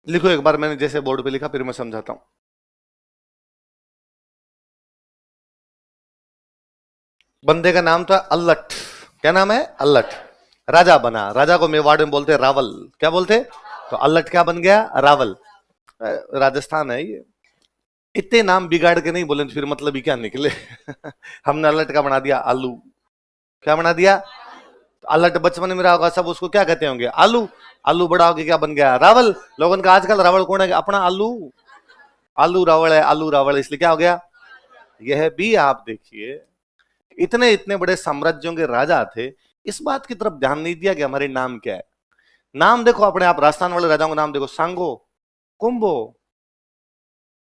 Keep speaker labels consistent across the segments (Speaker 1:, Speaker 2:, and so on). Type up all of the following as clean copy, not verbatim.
Speaker 1: लिखो एक बार, मैंने जैसे बोर्ड पे लिखा फिर मैं समझाता हूं। बंदे का नाम था अल्लट। क्या नाम है? अल्लट। राजा बना। राजा को मेवाड़ में बोलते रावल। क्या बोलते? तो अल्लट क्या बन गया? रावल। राजस्थान है ये। इतने नाम बिगाड़ के नहीं बोले तो फिर मतलब ही क्या निकले। हमने अल्लट का बना दिया आलू। क्या बना दिया? तो अल्लट बचपन में रहा होगा, सब उसको क्या कहते होंगे? आलू। आलू बड़ा होके क्या बन गया? रावल। लोगों का आजकल रावल कौन है? अपना आलू। आलू रावल है, आलू रावल, इसलिए क्या हो गया? यह भी आप देखिए, इतने इतने बड़े साम्राज्यों के राजा थे, इस बात की तरफ ध्यान नहीं दिया कि हमारे नाम क्या है। नाम देखो अपने आप, राजस्थान वाले राजाओं का नाम देखो, सांगो, कुंभो,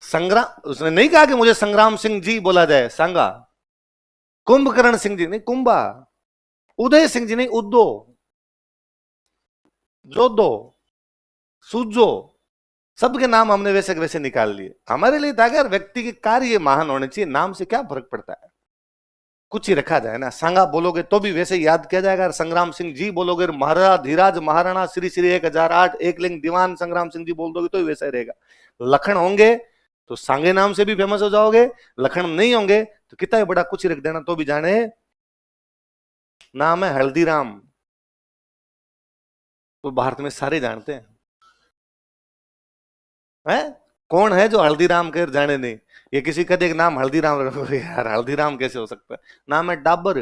Speaker 1: संग्राम। उसने नहीं कहा कि मुझे संग्राम सिंह जी बोला जाए, सांगा। कुंभकर्ण सिंह जी नहीं, कुंभा। उदय सिंह जी नहीं, उद्दो, जोधो, सुजो। सबके नाम हमने वैसे के वैसे निकाल लिए। हमारे लिए था अगर व्यक्ति के कार्य महान होने चाहिए, नाम से क्या फर्क पड़ता है? कुछ ही रखा जाए ना। सांगा बोलोगे तो भी वैसे याद किया जाएगा। संग्राम सिंह जी बोलोगे, महाराजा धीराज महाराणा श्री श्री 1008 एक लिंग दीवान संग्राम सिंह जी बोल दोगे तो भी वैसा ही रहेगा। लखन होंगे तो सांगे नाम से भी फेमस हो जाओगे, लखन नहीं होंगे तो कितना बड़ा कुछ रख देना तो भी जाने। नाम है हल्दीराम, तो भारत में सारे जानते हैं। है? कौन है जो हल्दीराम के जाने नहीं? ये किसी का देख नाम हल्दीराम रखोगे, यार हल्दीराम कैसे हो सकता है? नाम है डाबर।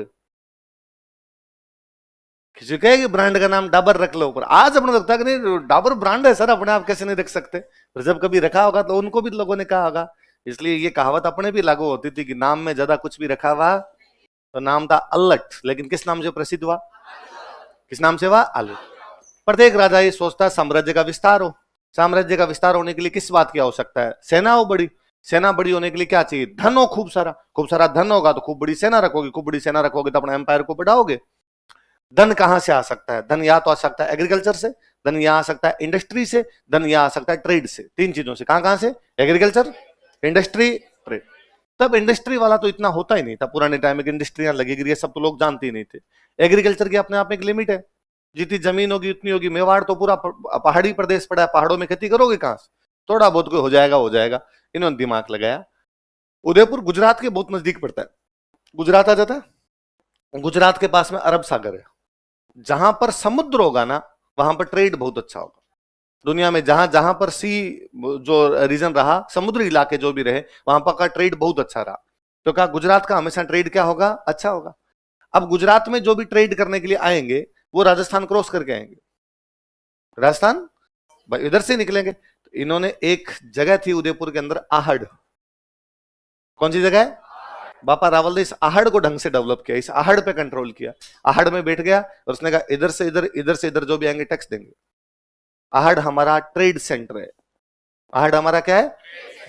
Speaker 1: किसी कहे कि ब्रांड का नाम डाबर रख लो ऊपर, आज अपने लगता है कि नहीं डाबर ब्रांड है सर, अपने आप कैसे नहीं रख सकते? पर जब कभी रखा होगा तो उनको भी लोगों ने कहा होगा। इसलिए ये कहावत अपने भी लागू होती थी कि नाम में ज्यादा कुछ भी रखा हुआ। तो नाम था अल्लट, लेकिन किस नाम से प्रसिद्ध हुआ? किस नाम से हुआ? आलू। प्रत्येक राजा ये सोचता है साम्राज्य का विस्तार हो। साम्राज्य का विस्तार होने के लिए किस बात की आवश्यकता है? सेना हो बड़ी। सेना बड़ी होने के लिए क्या चाहिए? धन हो खूब सारा। खूब सारा धन होगा तो खूब बड़ी सेना रखोगे, खूब बड़ी सेना रखोगे तो अपना एम्पायर को बढ़ाओगे। धन कहां से आ सकता है? धन या तो आ सकता है एग्रीकल्चर से, धन या आ सकता है इंडस्ट्री से, धन या आ सकता है ट्रेड से। तीन चीजों से। कहां कहां से? Agriculture, industry, trade. तब इंडस्ट्री वाला तो इतना होता ही नहीं था पुराने टाइम में, इंडस्ट्रियां लगेगी, ये सब तो लोग जानते ही नहीं थे। एग्रीकल्चर की अपने आप में एक लिमिट है, जितनी जमीन होगी उतनी होगी। मेवाड़ तो पूरा पहाड़ी प्रदेश पड़ा है, पहाड़ों में खेती करोगे कहां से? थोड़ा बहुत कोई हो जाएगा, हो जाएगा। इन्होंने दिमाग लगाया। उदयपुर गुजरात के बहुत नजदीक पड़ता है। गुजरात आ जाता है। गुजरात के पास में अरब सागर है। जहां पर समुद्र होगा ना, वहां पर ट्रेड बहुत अच्छा होगा। दुनिया में जहां जहां पर सी जो रीजन रहा, समुद्री इलाके जो भी रहे, वहां पर का ट्रेड बहुत अच्छा रहा। तो कहा गुजरात का हमेशा ट्रेड क्या होगा? अच्छा होगा। अब गुजरात में जो भी ट्रेड करने के लिए आएंगे, वो राजस्थान क्रॉस करके आएंगे। राजस्थान भाई इधर से निकलेंगे। तो इन्होंने एक जगह थी उदयपुर के अंदर, आहड़। कौन सी जगह है? बापा रावल ने इस आहड़ को ढंग से डेवलप किया, इस आहड़ पे कंट्रोल किया। आहड़ में बैठ गया और उसने कहा इधर से इधर, इधर से इधर जो भी आएंगे टैक्स देंगे। आहड़ हमारा ट्रेड सेंटर है। आहड़ हमारा क्या है?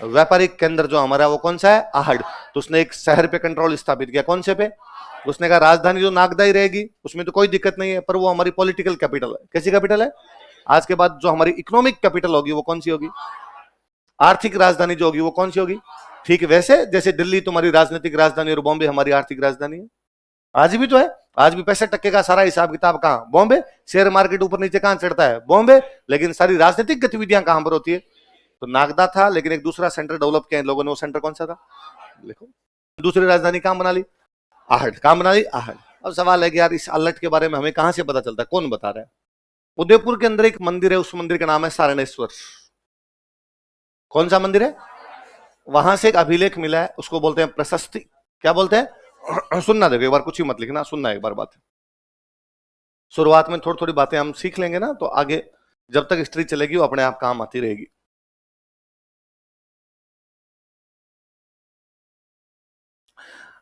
Speaker 1: व्यापारिक केंद्र जो हमारा, वो कौन सा है? आहड़। तो उसने एक शहर पे कंट्रोल स्थापित किया। कौन से पे? उसने कहा राजधानी जो नागदा ही रहेगी, उसमें तो कोई दिक्कत नहीं है, पर वो हमारी पॉलिटिकल कैपिटल है। कैसी कैपिटल है? आज के बाद जो हमारी इकोनॉमिक कैपिटल होगी वो कौन सी होगी? आर्थिक राजधानी जो होगी वो कौन सी होगी? ठीक वैसे जैसे दिल्ली तुम्हारी राजनीतिक राजधानी और बॉम्बे हमारी आर्थिक राजधानी है। आज भी तो है। आज भी 65% का सारा हिसाब किताब कहां? बॉम्बे। शेयर मार्केट ऊपर नीचे कहां चढ़ता है? बॉम्बे। लेकिन सारी राजनीतिक गतिविधियां कहां पर होती है? तो नागदा था, लेकिन एक दूसरा सेंटर डेवलप किया इन लोगों ने। वो सेंटर कौन सा था? लिखो। दूसरी राजधानी कहां बना ली? आहड़। कहां बना ली? आहड़। अब सवाल है कि यार इस अल्लट के बारे में हमें कहां से पता चलता है? कौन बता रहा है? उदयपुर के अंदर एक मंदिर है, उस मंदिर का नाम है सारणेश्वर। कौन सा मंदिर है? वहां से एक अभिलेख मिला है, उसको बोलते हैं प्रशस्ति। क्या बोलते हैं? सुनना, देखो एक बार, कुछ ही मत लिखना, सुनना एक बार बात। शुरुआत में थोड़ी थोड़ी बातें हम सीख लेंगे ना, तो आगे जब तक हिस्ट्री चलेगी वो अपने आप काम आती रहेगी।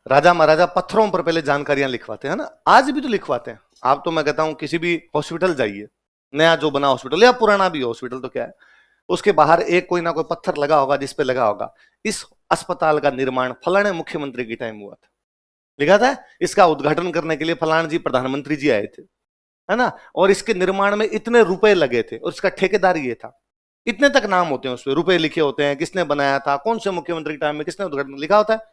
Speaker 1: राजा महाराजा पत्थरों पर पहले जानकारियां लिखवाते हैं ना, आज भी तो लिखवाते हैं। आप तो मैं कहता हूं किसी भी हॉस्पिटल जाइए, नया जो बना हॉस्पिटल या पुराना भी हॉस्पिटल, तो क्या है, उसके बाहर एक कोई ना कोई पत्थर लगा होगा जिसपे लगा होगा इस अस्पताल का निर्माण फलाने मुख्यमंत्री के टाइम हुआ था। लिखा था इसका उद्घाटन करने के लिए फलाना जी प्रधानमंत्री जी आए थे, है ना, और इसके निर्माण में इतने रुपए लगे थे और इसका ठेकेदार ये था। इतने तक नाम होते हैं उसपे, रुपए लिखे होते हैं, किसने बनाया था, कौन से मुख्यमंत्री के टाइम में किसने उद्घाटन लिखा होता है।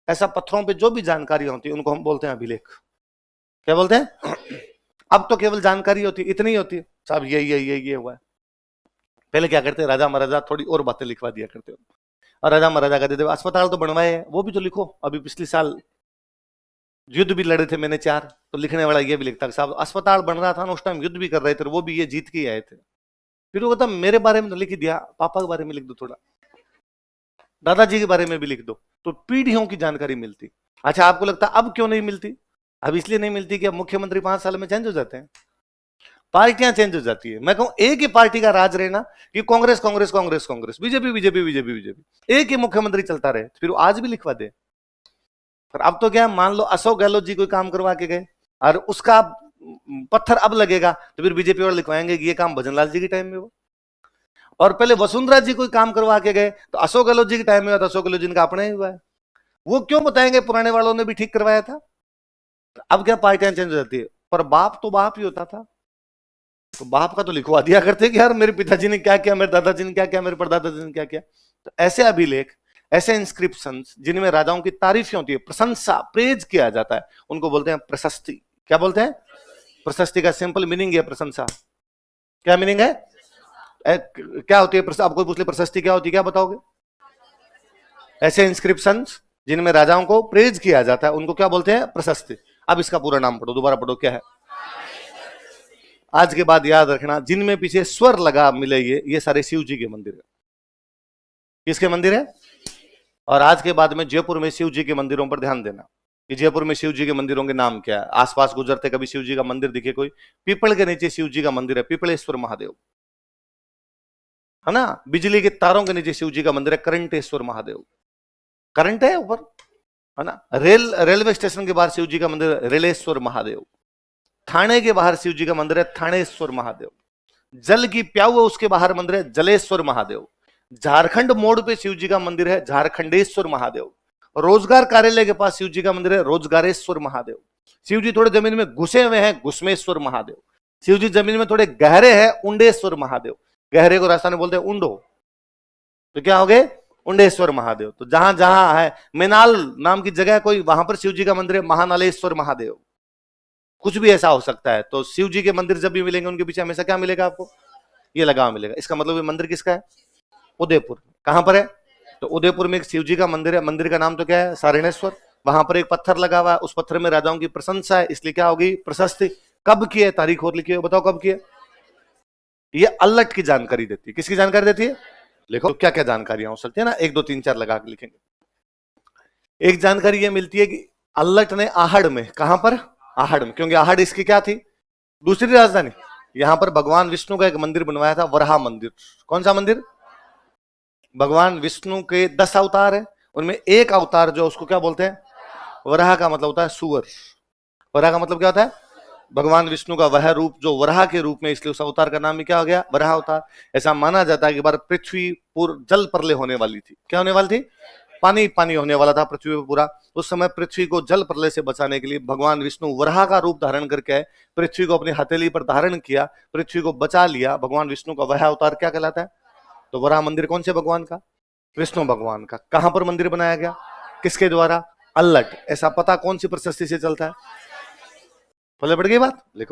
Speaker 1: ऐसा पत्थरों पे जो भी जानकारी होती है उनको हम बोलते हैं अभिलेख। क्या बोलते हैं? अब तो केवल जानकारी होती है, इतनी ही होती है साहब, ये हुआ है। पहले क्या करते, राजा महाराजा थोड़ी और बातें लिखवा दिया करते हो, और राजा महाराजा कहते थे अस्पताल तो बनवाए हैं, वो भी तो लिखो, अभी पिछले साल युद्ध भी लड़े थे मैंने 4, तो लिखने वाला ये भी लिखता कि साहब अस्पताल बन रहा था ना, उस टाइम युद्ध भी कर रहे थे, वो भी ये जीत के आए थे। फिर वो कहता मेरे बारे में तो लिख ही दिया, पापा के बारे में लिख दो, थोड़ा दादाजी के बारे में भी लिख दो, तो पीढ़ियों की जानकारी मिलती। अच्छा, आपको लगता अब क्यों नहीं मिलती? अब इसलिए नहीं मिलती कि अब मुख्यमंत्री 5 साल में चेंज हो जाते हैं, पार्टियां चेंज हो जाती है। मैं कहूं एक ही पार्टी का राज रहना कि Congress Congress Congress Congress, BJP BJP BJP BJP, एक ही मुख्यमंत्री चलता रहे, फिर वो आज भी लिखवा दे। पर अब तो क्या, मान लो अशोक गहलोत जी कोई काम करवा के गए और उसका पत्थर अब लगेगा, तो फिर बीजेपी वाले लिखवाएंगे कि ये काम भजनलाल जी के टाइम में हुआ। और पहले वसुंधरा जी कोई काम करवा के गए तो अशोक गहलोत जी के टाइम में हुआ, तो अशोक गहलोत जी का अपने ही हुआ है, वो क्यों बताएंगे पुराने वालों ने भी ठीक करवाया था। अब क्या पार्टियां चेंज हो जाती है, पर बाप तो बाप ही होता था, तो बाप का तो लिखवा दिया करते कि यार मेरे पिताजी ने क्या किया, मेरे दादाजी ने क्या किया, मेरे परदादाजी ने क्या किया। तो ऐसे अभिलेख, ऐसे इंस्क्रिप्शन जिनमें राजाओं की तारीफें होती है, प्रशंसा, प्रेज किया जाता है, उनको बोलते हैं प्रशस्ति। क्या बोलते हैं? प्रशस्ति का सिंपल मीनिंग है प्रशंसा। क्या मीनिंग है? क्या होती है? आप कोई पूछ ले प्रशस्ति क्या होती है, क्या बताओगे? ऐसे इंस्क्रिप्शन जिनमें राजाओं को प्रेज किया जाता है उनको क्या बोलते हैं? प्रशस्ति। अब इसका पूरा नाम पढ़ो, दोबारा पढ़ो, क्या है? आज के बाद याद रखना, जिनमें पीछे स्वर लगा मिले ये सारे शिव जी के मंदिर है। किसके मंदिर है? और आज के बाद में जयपुर में शिव जी के मंदिरों पर ध्यान देना कि जयपुर में शिव जी के मंदिरों के नाम क्या है। आसपास गुजरते कभी शिव जी का मंदिर दिखे कोई, पीपल के नीचे शिव जी का मंदिर है, पीपलेश्वर महादेव, है ना। बिजली के तारों के नीचे शिव जी का मंदिर है, करंटेश्वर महादेव, करंट है ऊपर, है ना। रेलवे स्टेशन के बाहर शिव जी का मंदिर है, रेलेश्वर महादेव। थाने के बाहर शिव जी का मंदिर है, थानेश्वर महादेव। जल की प्याऊ है उसके बाहर मंदिर है, जलेश्वर महादेव। झारखंड मोड़ पे शिव जी का मंदिर है, झारखंडेश्वर महादेव। रोजगार कार्यालय के पास शिव जी का मंदिर है, रोजगारेश्वर महादेव। शिव जी थोड़े जमीन में घुसे हुए हैं, घुसमेश्वर महादेव। शिव जी जमीन में थोड़े गहरे हैं, उंडेश्वर महादेव। गहरे को राजस्थान में बोलते हैं उंडो, तो क्या हो गए? उंडेश्वर महादेव। तो जहां जहां है, मेनाल नाम की जगह कोई, वहां पर शिव जी का मंदिर है, महानालेश्वर महादेव। कुछ भी ऐसा हो सकता है। तो शिव जी के मंदिर जब भी मिलेंगे उनके पीछे हमेशा क्या मिलेगा आपको? ये लगाव मिलेगा। इसका मतलब ये मंदिर किसका है? उदयपुर। कहां पर है? तो उदयपुर में एक शिव जी का मंदिर है, मंदिर का नाम तो क्या है? सारणेश्वर। वहां पर एक पत्थर लगा हुआ है, उस पत्थर में राजाओं की प्रशंसा है, इसलिए क्या होगी? प्रशस्ति। कब की है? तारीख और लिखी है, बताओ कब की है? ये अल्लट की जानकारी देती है। किसकी जानकारी देती है? लिखो तो क्या क्या जानकारियां हो सकती है ना, 1 2 3 4 लगा के लिखेंगे। एक जानकारी ये मिलती है कि अल्लट ने आहड़ में, कहां पर? आहड़ में, क्योंकि आहड़ इसकी क्या थी? दूसरी राजधानी। यहां पर भगवान विष्णु का एक मंदिर बनवाया था, वराह मंदिर। कौन सा मंदिर? भगवान विष्णु के 10 अवतार है, उनमें एक अवतार जो उसको क्या बोलते हैं? वराह का मतलब होता है सुअर। वराह का मतलब क्या होता है? भगवान विष्णु का वह रूप जो वराह के रूप में, इसलिए उस अवतार का नाम ही क्या हो गया? वराह अवतार। ऐसा माना जाता है कि बार पृथ्वी पूर्ण जल प्रलय होने वाली थी। क्या होने वाली थी? पानी पानी होने वाला था पृथ्वी पर पूरा। उस समय पृथ्वी को जल प्रलय से बचाने के लिए भगवान विष्णु वराह का रूप धारण करके पृथ्वी को अपनी हथेली पर धारण किया, पृथ्वी को बचा लिया। भगवान विष्णु का वह अवतार क्या कहलाता है? तो वराह मंदिर कौन से भगवान का? विष्णु भगवान का। कहां पर मंदिर बनाया गया? किसके द्वारा? अल्लट। ऐसा पता कौन सी प्रशस्ति से चलता है? पहले बढ़ गई बात, लिखो।